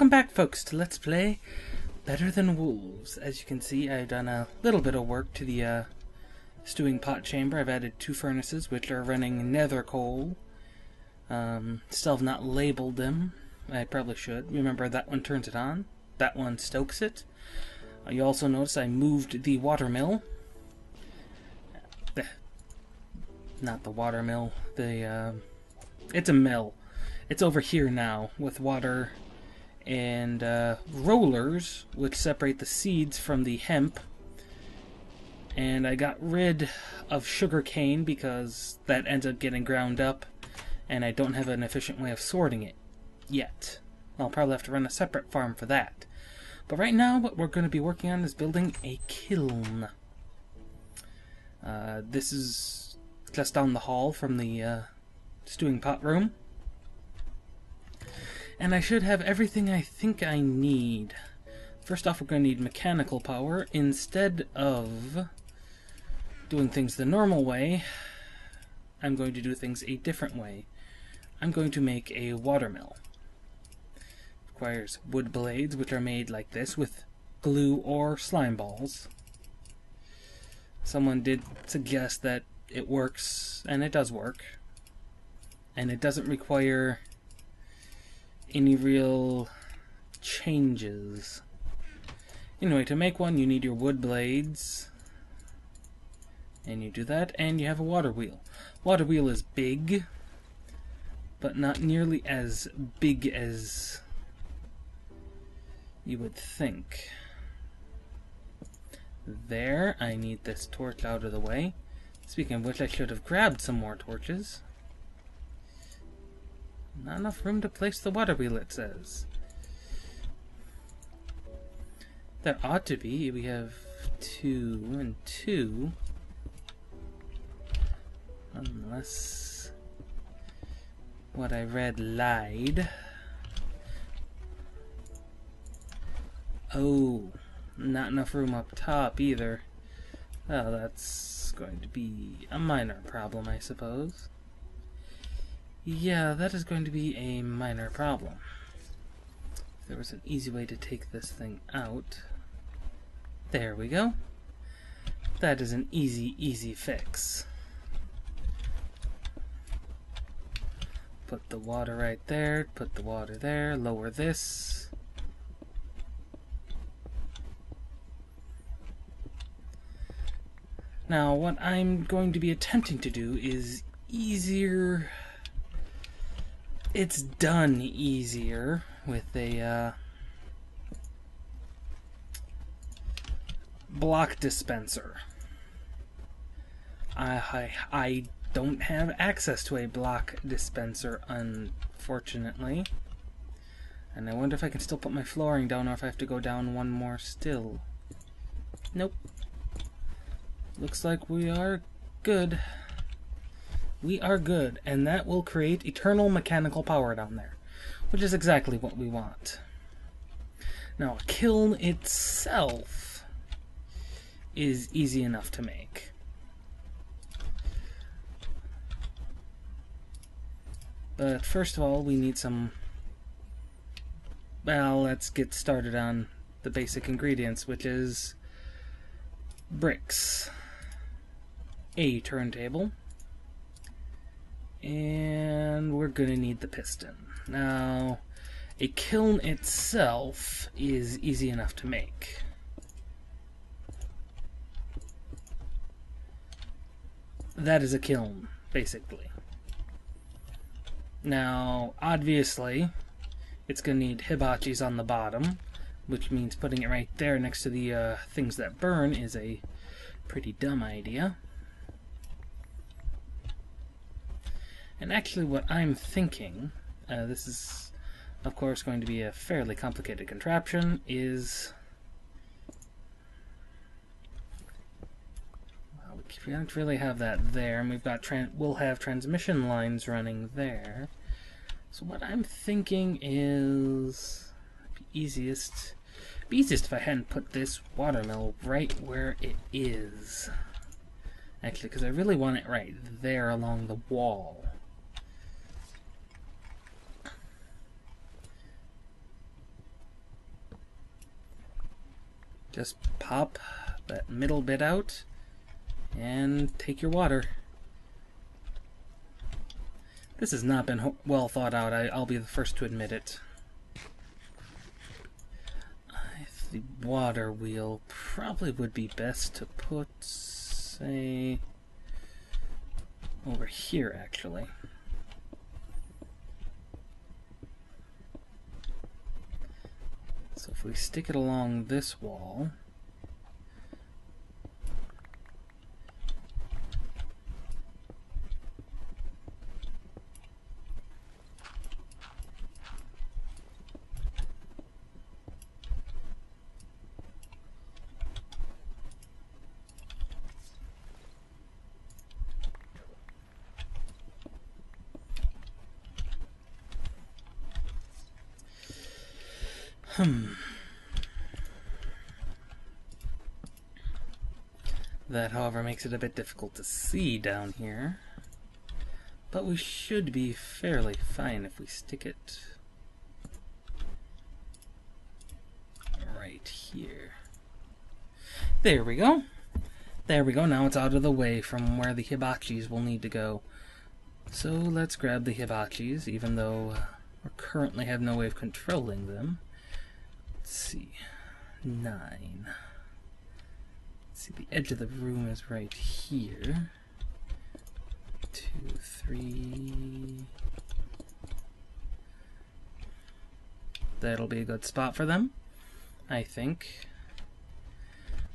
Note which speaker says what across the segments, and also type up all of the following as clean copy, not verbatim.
Speaker 1: welcome back, folks, to Let's Play Better Than Wolves. As you can see, I've done a little bit of work to the stewing pot chamber. I've added 2 furnaces, which are running nether coal. Still have not labeled them. I probably should. Remember, that one turns it on. That one stokes it. You also notice I moved the watermill. Not the watermill. It's a mill. It's over here now with water and rollers which separate the seeds from the hemp. And I got rid of sugar cane because that ends up getting ground up and I don't have an efficient way of sorting it yet. I'll probably have to run a separate farm for that. But right now what we're going to be working on is building a kiln. This is just down the hall from the stewing pot room. And I should have everything I think I need. First off, we're going to need mechanical power. Instead of doing things the normal way, I'm going to do things a different way. I'm going to make a watermill. Requires wood blades, which are made like this with glue or slime balls. Someone did suggest that it works, and it does work. And it doesn't require any real changes. Anyway, to make one, you need your wood blades. And you do that, and you have a water wheel. Water wheel is big, but not nearly as big as you would think. There, I need this torch out of the way. Speaking of which, I should have grabbed some more torches. Not enough room to place the water wheel, it says. There ought to be. We have 2 and 2. Unless what I read lied. Oh, not enough room up top either. Well, that's going to be a minor problem, I suppose. Yeah, that is going to be a minor problem. If there was an easy way to take this thing out. There we go. That is an easy fix. Put the water right there, put the water there, lower this. Now, what I'm going to be attempting to do is easier. It's done easier with a block dispenser. I don't have access to a block dispenser, unfortunately. And I wonder if I can still put my flooring down or if I have to go down one more still. Nope. Looks like we are good. We are good, and that will create eternal mechanical power down there, which is exactly what we want. Now, a kiln itself is easy enough to make. But first of all, we need some... Well, let's get started on the basic ingredients, which is bricks, a turntable, and we're going to need the piston. Now, a kiln itself is easy enough to make. That is a kiln, basically. Now, obviously, it's going to need hibachis on the bottom, which means putting it right there next to the things that burn is a pretty dumb idea. And actually what I'm thinking, this is of course going to be a fairly complicated contraption, is... Well, we don't really have that there, and we've got we'll have transmission lines running there. So what I'm thinking is... It'd be easiest if I hadn't put this watermill right where it is. Actually, because I really want it right there along the wall. Just pop that middle bit out and take your water. This has not been well thought out, I'll be the first to admit it. The water wheel probably would be best to put, say, over here, actually. So if we stick it along this wall, That, however, makes it a bit difficult to see down here. But we should be fairly fine if we stick it right here. There we go. There we go. Now it's out of the way from where the hibachis will need to go. So let's grab the hibachis, even though we currently have no way of controlling them. Let's see. 9. Let's see, the edge of the room is right here. 2, 3. That'll be a good spot for them, I think.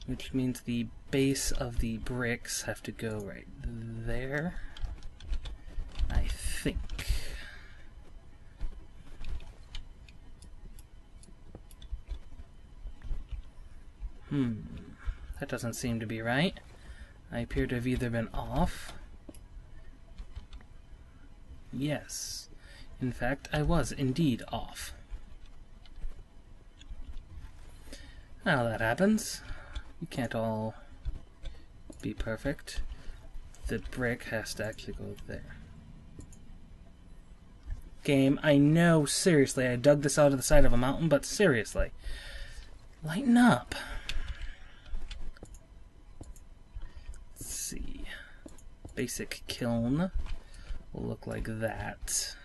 Speaker 1: Which means the base of the bricks have to go right there, I think. That doesn't seem to be right. I appear to have either been off. Yes. In fact, I was indeed off. Now that happens. We can't all be perfect. The brick has to actually go there. Game, I know, seriously, I dug this out of the side of a mountain, but seriously, lighten up. Let's see. Basic kiln will look like that.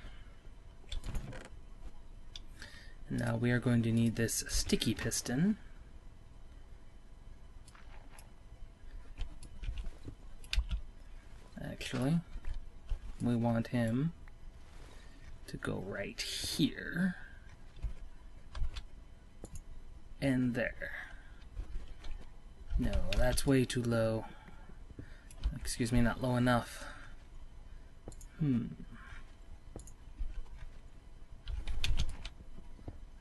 Speaker 1: And now we are going to need this sticky piston. Actually, we want him to go right here and there. No, that's way too low. Excuse me, not low enough. I'm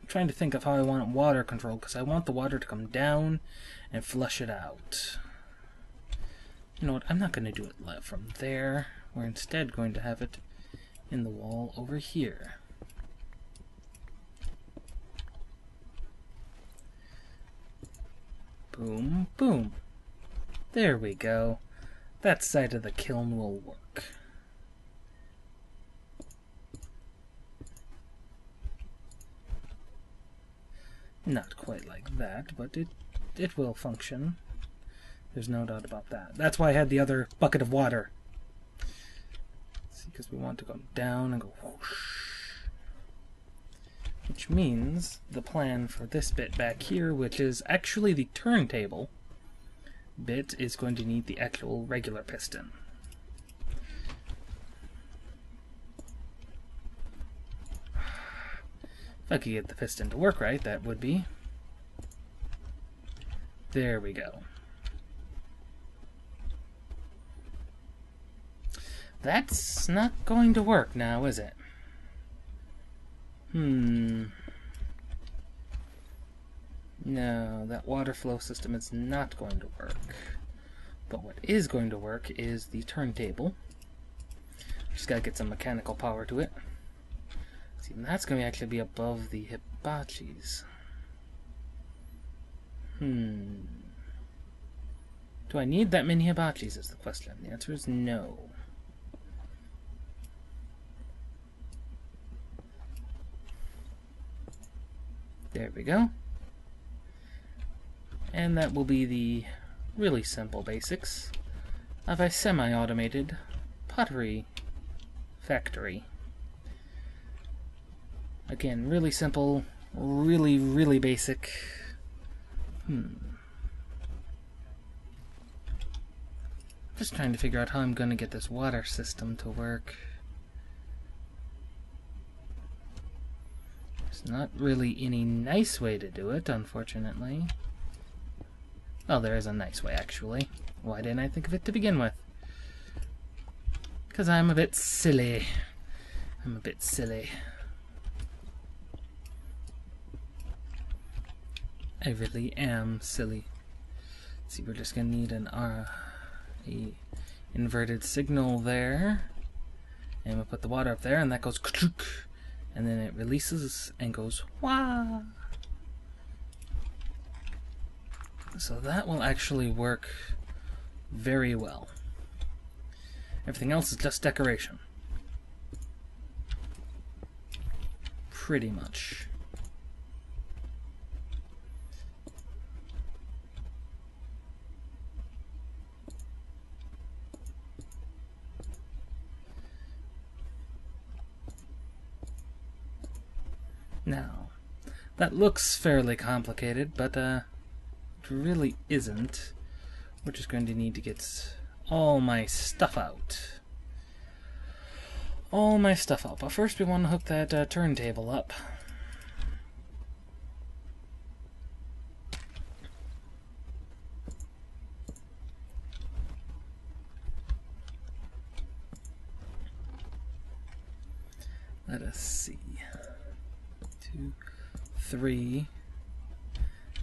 Speaker 1: trying to think of how I want water control, because I want the water to come down and flush it out. You know what, I'm not going to do it from there. We're instead going to have it in the wall over here. Boom, boom. There we go. That side of the kiln will work. Not quite like that, but it will function. There's no doubt about that. That's why I had the other bucket of water. See, because we want to go down and go whoosh. Which means the plan for this bit back here, which is actually the turntable bit, is going to need the actual regular piston. If I could get the piston to work right, that would be. There we go. That's not going to work now, is it? No, that water flow system is not going to work. But what is going to work is the turntable. Just gotta get some mechanical power to it. See, and that's going to actually be above the hibachis. Do I need that many hibachis is the question. The answer is no. There we go. And that will be the really simple basics of a semi-automated pottery factory. Again, really simple, really basic. Just trying to figure out how I'm going to get this water system to work. There's not really any nice way to do it, unfortunately. Well, there is a nice way, actually. Why didn't I think of it to begin with? Because I'm a bit silly. I'm a bit silly. I really am silly. Let's see, we're just going to need a inverted signal there. And we'll put the water up there, and that goes ka-chook. And then it releases and goes wah. So that will actually work very well. Everything else is just decoration. Pretty much. Now, that looks fairly complicated, but it really isn't. We're just going to need to get all my stuff out. All my stuff out. But first we want to hook that turntable up. Let us see. 2, 3,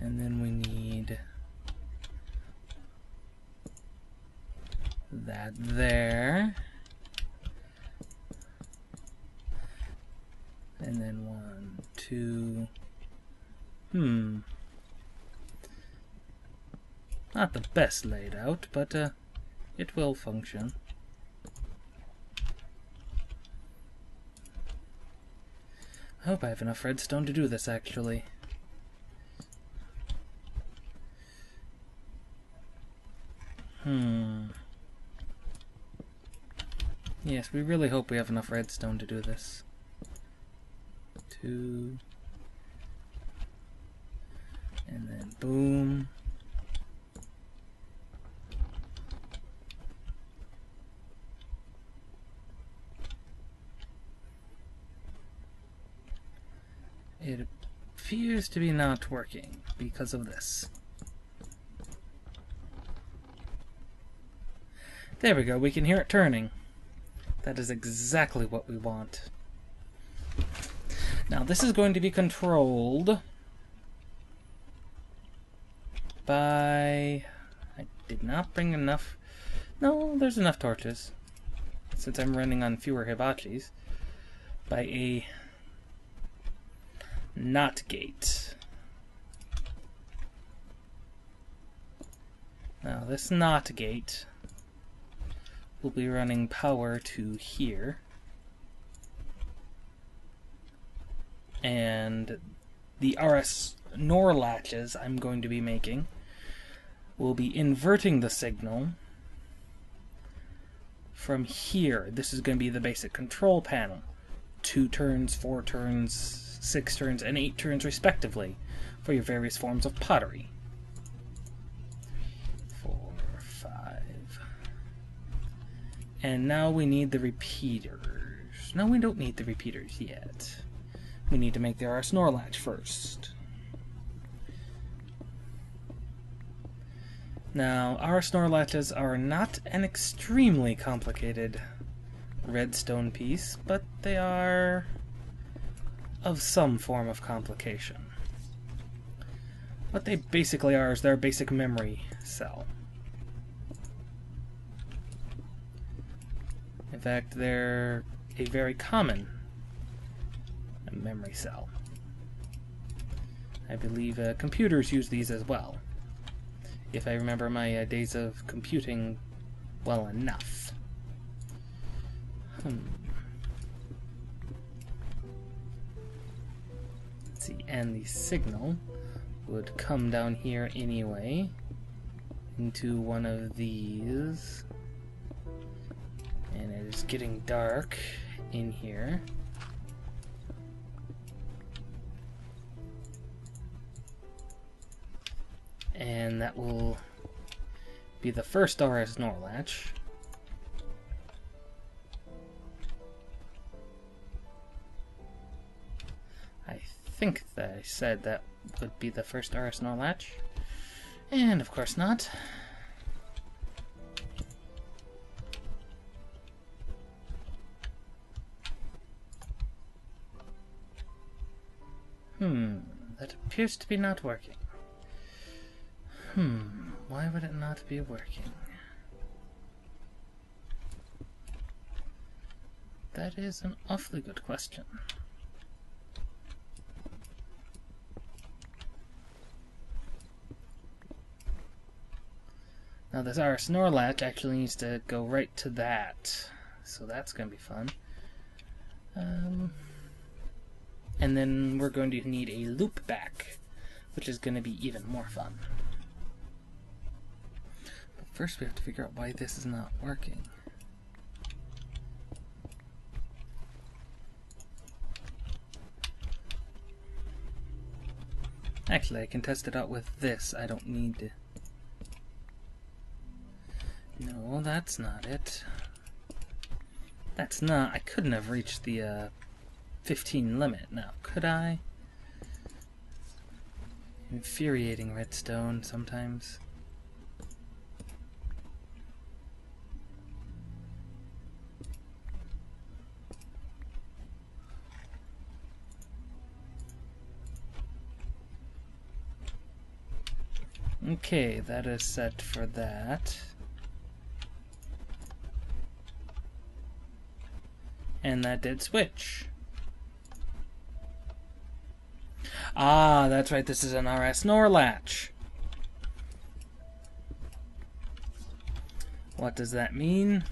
Speaker 1: and then we need that there, and then 1, 2. Not the best laid out, but it will function. I hope I have enough redstone to do this, actually. Yes, we really hope we have enough redstone to do this. 2. And then boom. It appears to be not working because of this. There we go, we can hear it turning. That is exactly what we want. Now this is going to be controlled by... I did not bring enough... No, there's enough torches. Since I'm running on fewer hibachis. By a NOT gate. Now this NOT gate will be running power to here, and the RS NOR latches I'm going to be making will be inverting the signal from here. This is going to be the basic control panel. 2 turns, 4 turns, 6 turns, and 8 turns respectively for your various forms of pottery. 4, 5. And now we need the repeaters. No, we don't need the repeaters yet. We need to make the RS NOR latch first. Now, RS NOR latches are not an extremely complicated redstone piece, but they are of some form of complication. What they basically are is their basic memory cell. In fact, they're a very common memory cell. I believe computers use these as well, if I remember my days of computing well enough. Let's see, and the signal would come down here anyway into one of these, and it is getting dark in here. And that will be the first RS Snorlash. I think that I said that would be the first RS Snorlash. And of course not. That appears to be not working. Why would it not be working? That is an awfully good question. Now this RS Snorlash actually needs to go right to that, so that's going to be fun. And then we're going to need a loop back, which is going to be even more fun. But first we have to figure out why this is not working. Actually, I can test it out with this. I don't need to... No, that's not it. That's not... I couldn't have reached the 15 limit now, could I? Infuriating redstone sometimes. Okay, that is set for that. And that did switch. Ah, that's right, this is an RS Snorlash. What does that mean?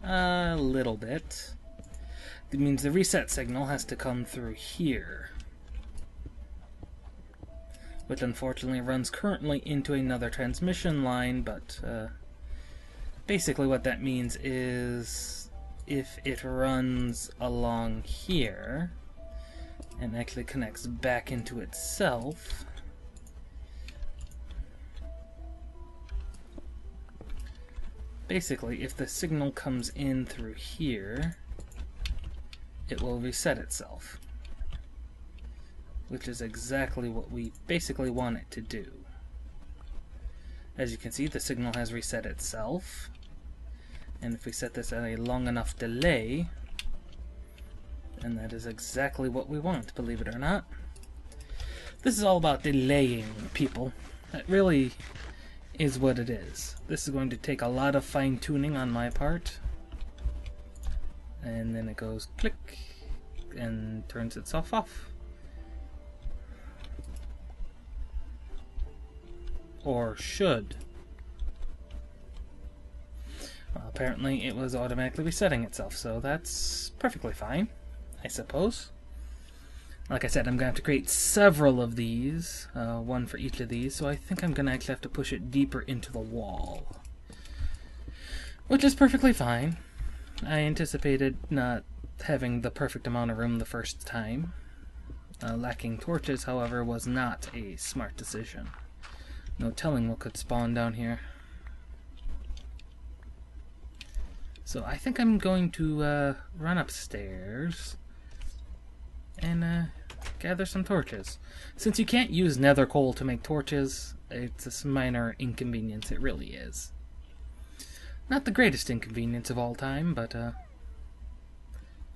Speaker 1: A little bit. It means the reset signal has to come through here, which unfortunately runs currently into another transmission line, but basically what that means is if it runs along here and actually connects back into itself, basically if the signal comes in through here, it will reset itself, which is exactly what we basically want it to do. As you can see, the signal has reset itself, and if we set this at a long enough delay, then that is exactly what we want, believe it or not. This is all about delaying, people. That really is what it is. This is going to take a lot of fine-tuning on my part. And then it goes click and turns itself off. Or should. Well, apparently it was automatically resetting itself, so that's perfectly fine, I suppose. Like I said, I'm going to have to create several of these, one for each of these, so I think I'm going to actually have to push it deeper into the wall. Which is perfectly fine. I anticipated not having the perfect amount of room the first time. Lacking torches, however, was not a smart decision. No telling what could spawn down here. So I think I'm going to run upstairs and gather some torches. Since you can't use nether coal to make torches, it's a minor inconvenience, it really is. Not the greatest inconvenience of all time, but a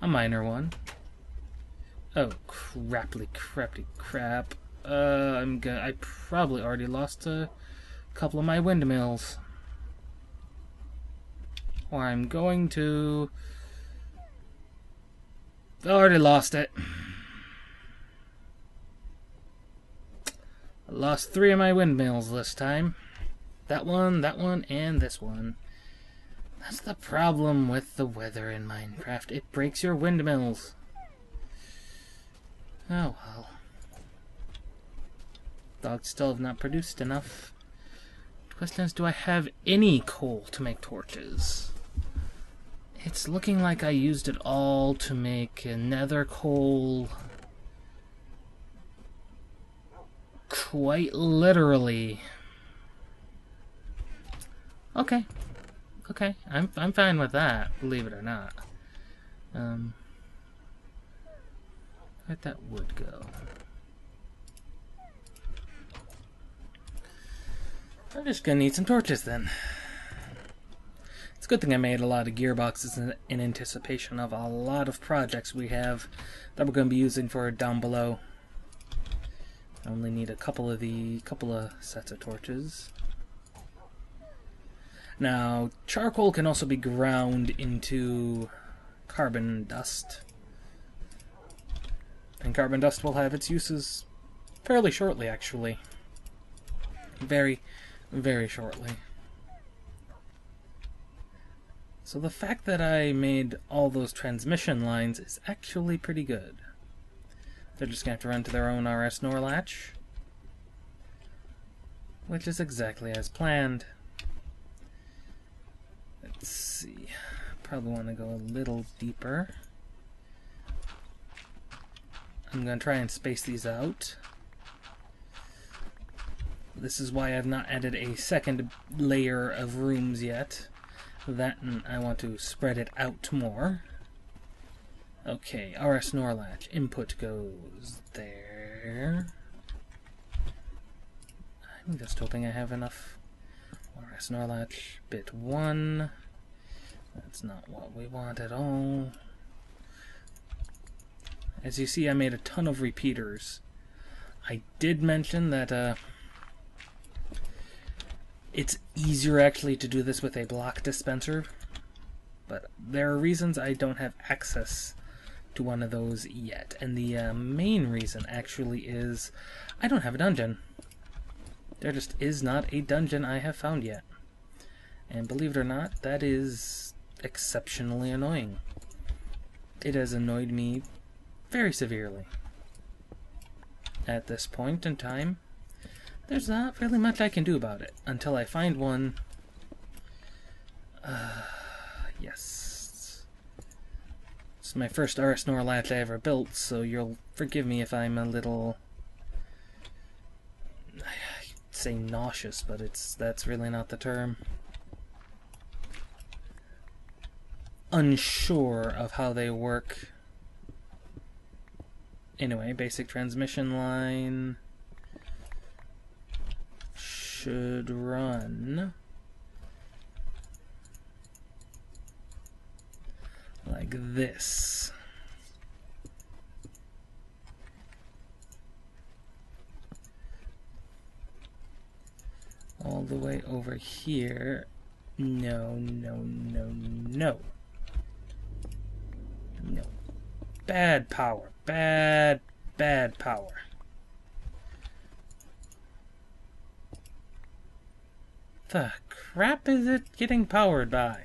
Speaker 1: minor one. Oh, craply crap. I probably already lost a couple of my windmills. Or I'm going to... I already lost it. I lost 3 of my windmills this time. That one, and this one. That's the problem with the weather in Minecraft. It breaks your windmills. Oh well. Dogs still have not produced enough. The question is, do I have any coal to make torches? It's looking like I used it all to make nether coal. Quite literally. Okay. Okay, I'm fine with that, believe it or not. Where'd that wood go? I'm just gonna need some torches then. It's a good thing I made a lot of gearboxes in anticipation of a lot of projects we have that we're gonna be using for down below. I only need a couple of sets of torches. Now, charcoal can also be ground into carbon dust. And carbon dust will have its uses fairly shortly, actually. Very, very shortly. So the fact that I made all those transmission lines is actually pretty good. They're just going to have to run to their own RS NOR latch, which is exactly as planned. Let's see. Probably want to go a little deeper. I'm going to try and space these out. This is why I've not added a second layer of rooms yet. That, and I want to spread it out more. Okay, RS NOR latch. Input goes there. I'm just hoping I have enough. RS NOR latch, bit 1. That's not what we want at all. As you see, I made a ton of repeaters. I did mention that it's easier actually to do this with a block dispenser, but there are reasons I don't have access to one of those yet, and the main reason actually is I don't have a dungeon. There just is not a dungeon I have found yet, and believe it or not, that is exceptionally annoying. It has annoyed me very severely. At this point in time, there's not really much I can do about it until I find one. Yes. It's my first RS NOR latch I ever built, so you'll forgive me if I'm a little, I'd say nauseous, but that's really not the term. Unsure of how they work. Anyway, basic transmission line should run like this. All the way over here. No, no, no, no. No. Bad power. Bad, bad power. The crap is it getting powered by?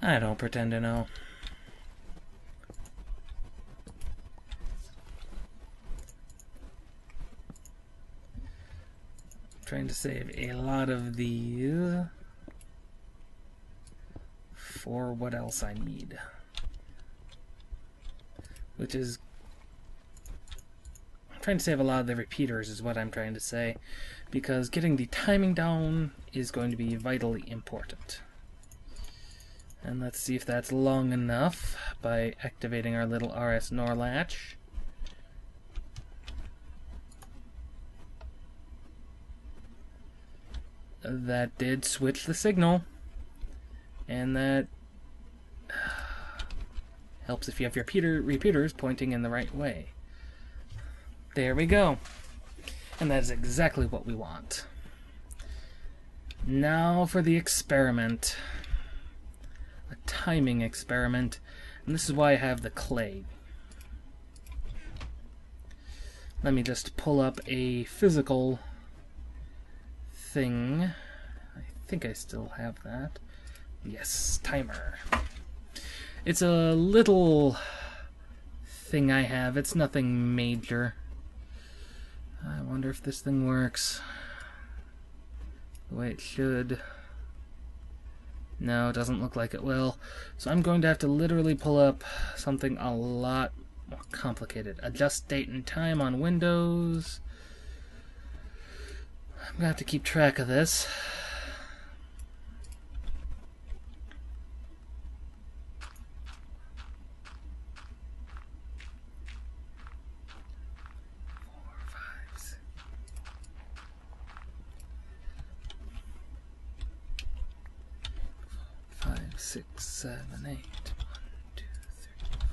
Speaker 1: I don't pretend to know. I'm trying to save a lot of these for what else I need, which is, I'm trying to save a lot of the repeaters is what I'm trying to say, because getting the timing down is going to be vitally important. And let's see if that's long enough by activating our little RS NOR latch. That did switch the signal, and that helps if you have your repeaters pointing in the right way. There we go. And that is exactly what we want. Now for the experiment. A timing experiment. And this is why I have the clay. Let me just pull up a physical thing. I think I still have that. Yes, timer. It's a little thing I have. It's nothing major. I wonder if this thing works the way it should. No, it doesn't look like it will. So I'm going to have to literally pull up something a lot more complicated. Adjust date and time on Windows. I'm going to have to keep track of this. Six, seven, eight. 1, 2, 3,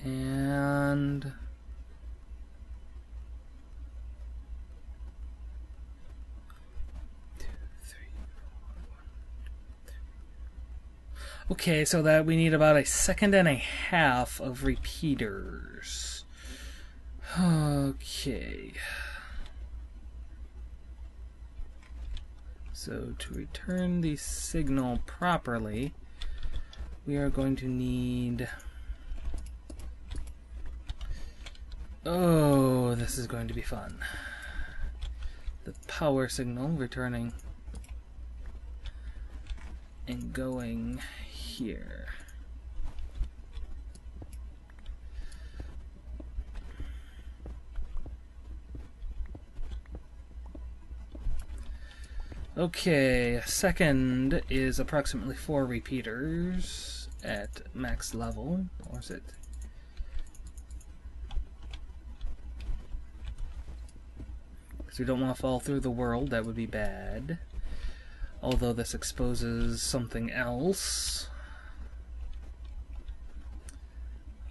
Speaker 1: 4. And okay, so that we need about 1.5 seconds of repeaters. Okay. So to return the signal properly, we are going to need... Oh, this is going to be fun. The power signal returning and going here. Okay, second is approximately 4 repeaters at max level. Or is it? Because we don't want to fall through the world, that would be bad. Although this exposes something else.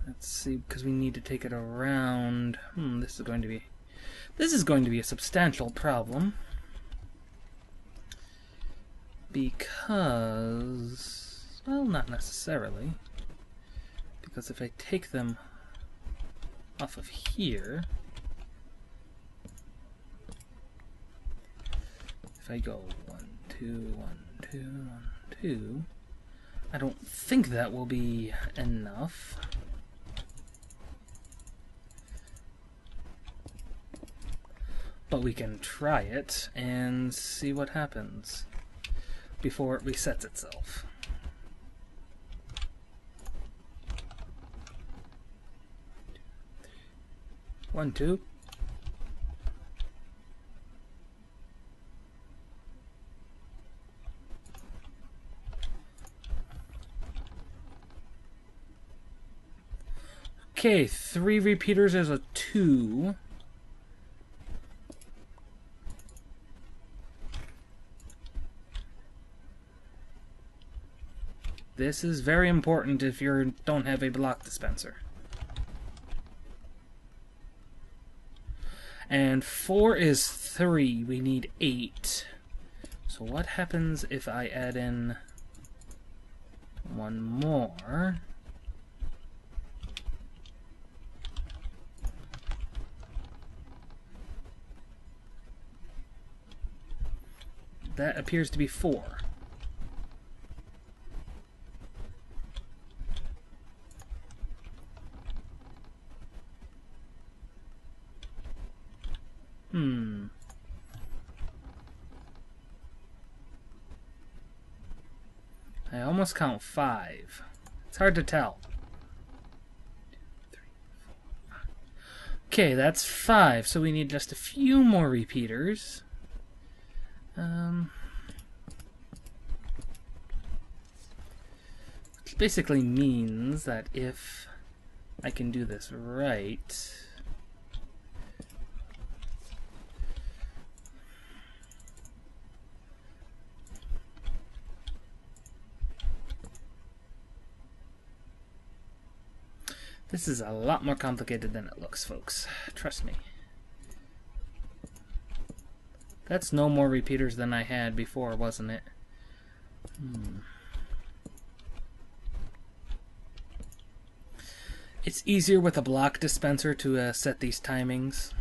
Speaker 1: Let's see, because we need to take it around. This is going to be a substantial problem. Because, well, not necessarily. Because if I take them off of here, if I go 1, 2, 1, 2, 1, 2, I don't think that will be enough. But we can try it and see what happens before it resets itself. One, two. Okay, 3 repeaters is a 2. This is very important if you don't have a block dispenser. And 4 is 3. We need 8. So what happens if I add in 1 more? That appears to be 4. I almost count 5. It's hard to tell. 2, 3, 4, 5. Okay, that's 5, so we need just a few more repeaters. Which basically means that if I can do this right, this is a lot more complicated than it looks, folks. Trust me. That's no more repeaters than I had before, wasn't it? It's easier with a block dispenser to set these timings.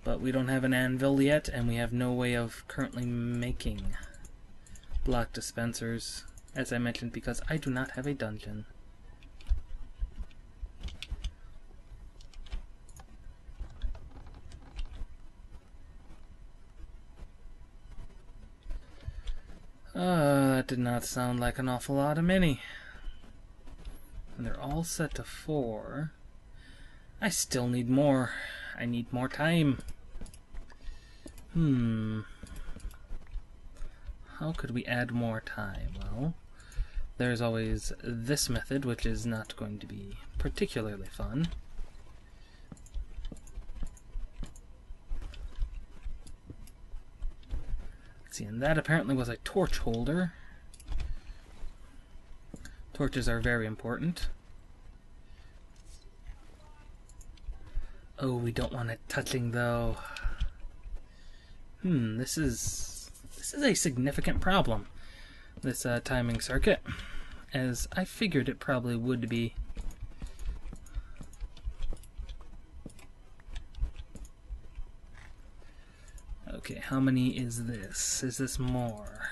Speaker 1: But we don't have an anvil yet, and we have no way of currently making block dispensers, as I mentioned, because I do not have a dungeon. That did not sound like an awful lot of mini. And they're all set to 4. I still need more. I need more time. How could we add more time? Well, there's always this method, which is not going to be particularly fun. Let's see, and that apparently was a torch holder. Torches are very important. Oh, we don't want it touching though. This is a significant problem, this timing circuit, as I figured it probably would be. Okay, how many is this? Is this more?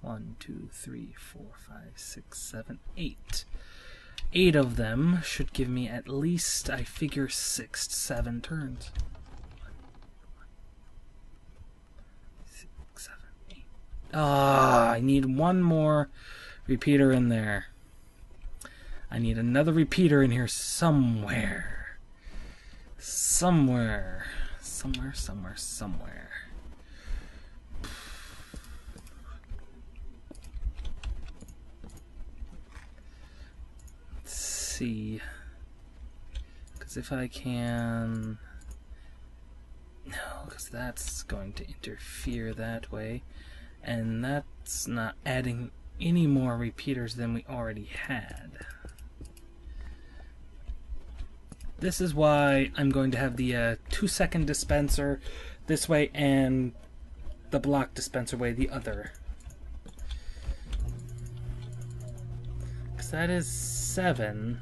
Speaker 1: 1, 2, 3, 4, 5, 6, 7, 8. 8 of them should give me at least, I figure, 6 to 7 turns. 6, 7, 8. Ah, I need one more repeater in there. I need another repeater in here somewhere. Somewhere. Let's see. Because if I can... No, because that's going to interfere that way. And that's not adding any more repeaters than we already had. This is why I'm going to have the 2-second dispenser this way and the block dispenser way the other. Because that is 7.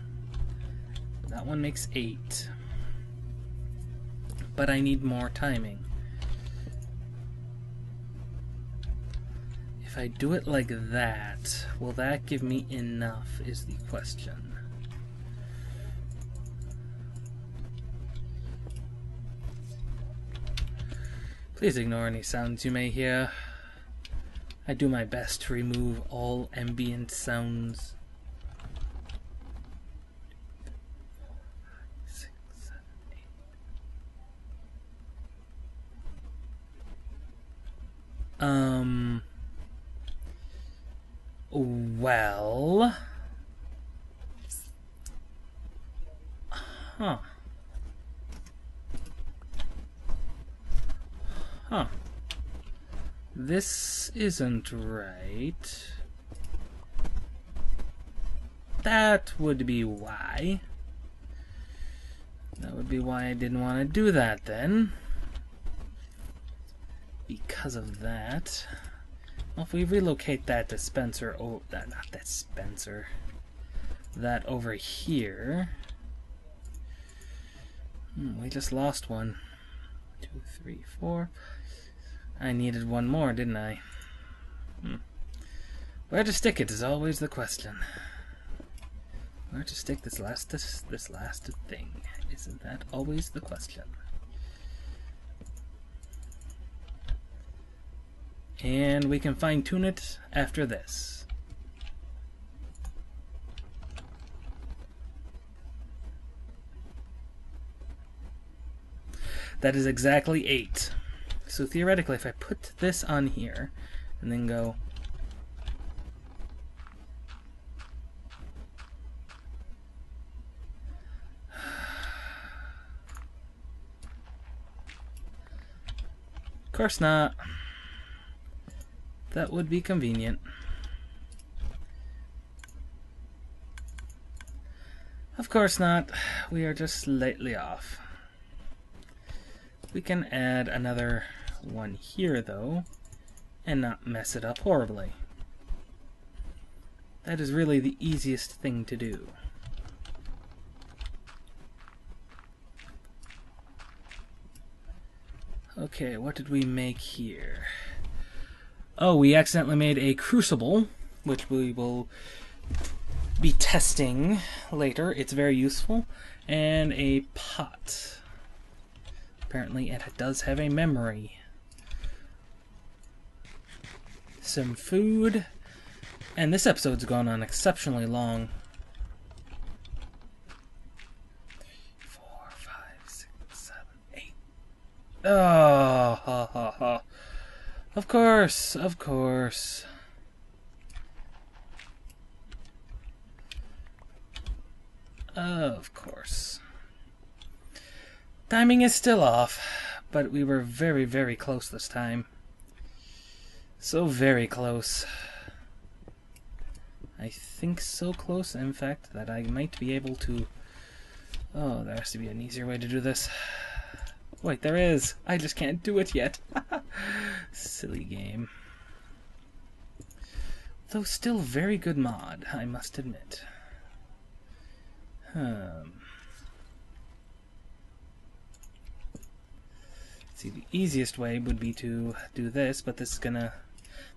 Speaker 1: That one makes 8. But I need more timing. If I do it like that, will that give me enough is the question. Please ignore any sounds you may hear. I do my best to remove all ambient sounds. 6, 7, 8. Well... Huh. This isn't right. That would be why. That would be why I didn't want to do that then. Because of that. Well, if we relocate that dispenser, not dispenser, that over here. We just lost one. 2, 3, 4. I needed one more, didn't I? Where to stick it is always the question. Where to stick this last thing? Isn't that always the question? And we can fine-tune it after this. That is exactly 8. So theoretically, if I put this on here, and then go... Of course not. That would be convenient. Of course not. We are just slightly off. We can add another one here, though, and not mess it up horribly. That is really the easiest thing to do. Okay, what did we make here? Oh, we accidentally made a crucible, which we will be testing later. It's very useful. And a pot. Apparently it does have a memory. Some food. And this episode's gone on exceptionally long. 4, 5, 6, 7, 8. Oh, ha, ha, ha. Of course, of course. Of course. Timing is still off, but we were very, very close this time. So very close. I think so close, in fact, that I might be able to... Oh, there has to be an easier way to do this. Wait, there is. I just can't do it yet. Silly game. Though still very good mod, I must admit. See, the easiest way would be to do this, but this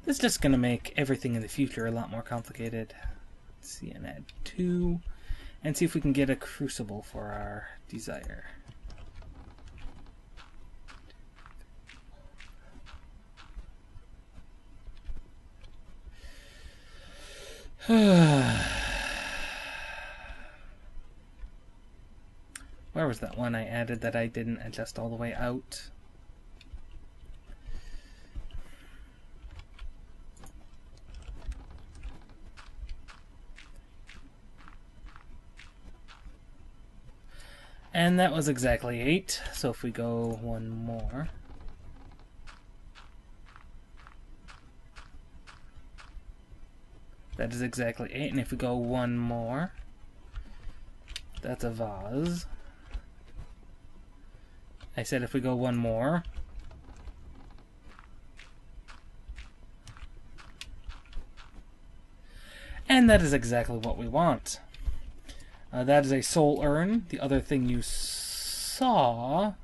Speaker 1: is just gonna make everything in the future a lot more complicated. Let's see, and add 2, and see if we can get a crucible for our desire. Where was that one I added that I didn't adjust all the way out? And that was exactly 8, so if we go one more... That is exactly 8, and if we go one more... That's a vase. I said if we go one more... And that is exactly what we want. That is a soul urn. The other thing you saw...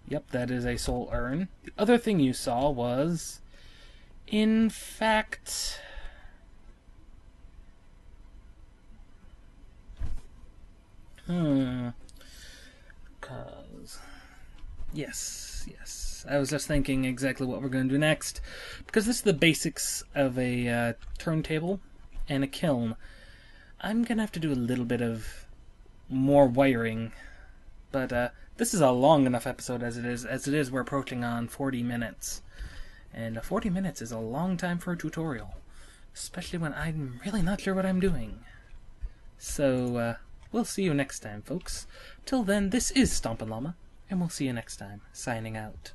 Speaker 1: Yep, that is a soul urn. The other thing you saw was... In fact... Yes. I was just thinking exactly what we're going to do next. Because this is the basics of a turntable and a kiln. I'm going to have to do a little bit of more wiring. But this is a long enough episode as it is. As it is, we're approaching on 40 minutes. And 40 minutes is a long time for a tutorial. Especially when I'm really not sure what I'm doing. So, we'll see you next time, folks. Till then, this is Stompin' Llama, and we'll see you next time. Signing out.